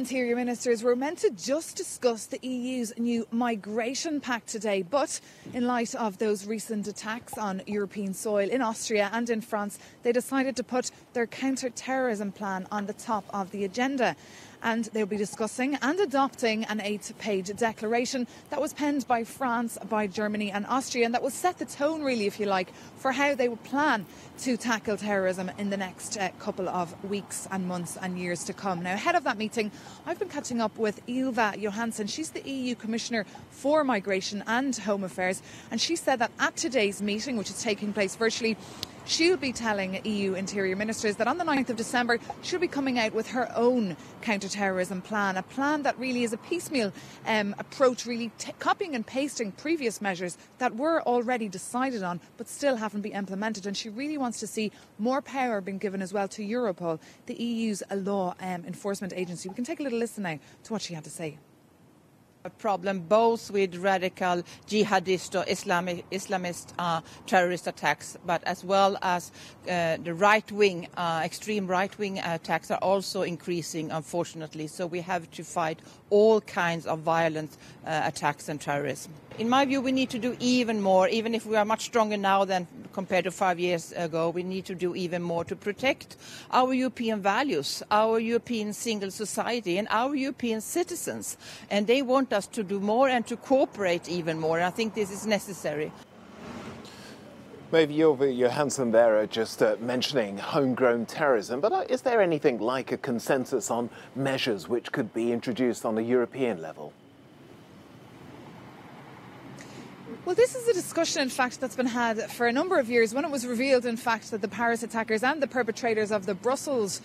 interior ministers were meant to just discuss the EU's new migration pact today, but in light of those recent attacks on European soil in Austria and in France, they decided to put their counter-terrorism plan on the top of the agenda. And they'll be discussing and adopting an 8-page declaration that was penned by France, by Germany and Austria, and that will set the tone, really, if you like, for how they would plan to tackle terrorism in the next couple of weeks and months and years to come. Now, ahead of that meeting, I've been catching up with Ylva Johansson. She's the EU Commissioner for Migration and Home Affairs, and she said that at today's meeting, which is taking place virtually, she'll be telling EU interior ministers that on the 9th of December, she'll be coming out with her own counter-terrorism plan, a plan that really is a piecemeal approach, really copying and pasting previous measures that were already decided on but still haven't been implemented. And she really wants to see more power being given as well to Europol, the EU's law enforcement agency. We can take a little listen now to what she had to say. A problem both with radical jihadist or Islamist terrorist attacks, but as well as the right-wing, extreme right-wing attacks are also increasing, unfortunately. So we have to fight all kinds of violent attacks and terrorism. In my view, we need to do even more, even if we are much stronger now than compared to 5 years ago. We need to do even more to protect our European values, our European single society and our European citizens. And they want us to do more and to cooperate even more. And I think this is necessary. Maybe Ylva Johansson there just mentioning homegrown terrorism, but is there anything like a consensus on measures which could be introduced on a European level? Well, this is a discussion, in fact, that's been had for a number of years. When it was revealed, in fact, that the Paris attackers and the perpetrators of the Brussels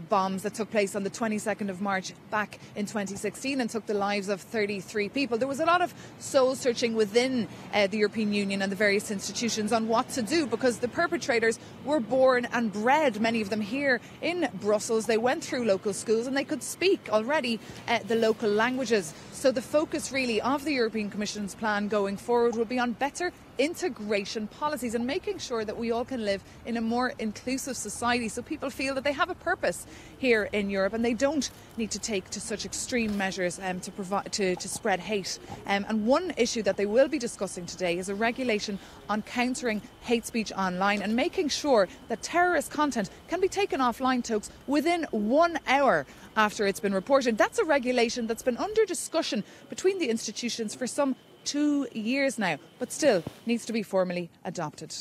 bombs that took place on the 22nd of March back in 2016 and took the lives of 33 people, there was a lot of soul-searching within the European Union and the various institutions on what to do, because the perpetrators were born and bred, many of them here in Brussels. They went through local schools and they could speak already the local languages. So the focus really of the European Commission's plan going forward will be on better integration policies and making sure that we all can live in a more inclusive society, so people feel that they have a purpose here in Europe and they don't need to take to such extreme measures to spread hate. And one issue that they will be discussing today is a regulation on countering hate speech online and making sure that terrorist content can be taken offline, Tokes, within 1 hour after it's been reported. That's a regulation that's been under discussion between the institutions for some 2 years now, but still needs to be formally adopted.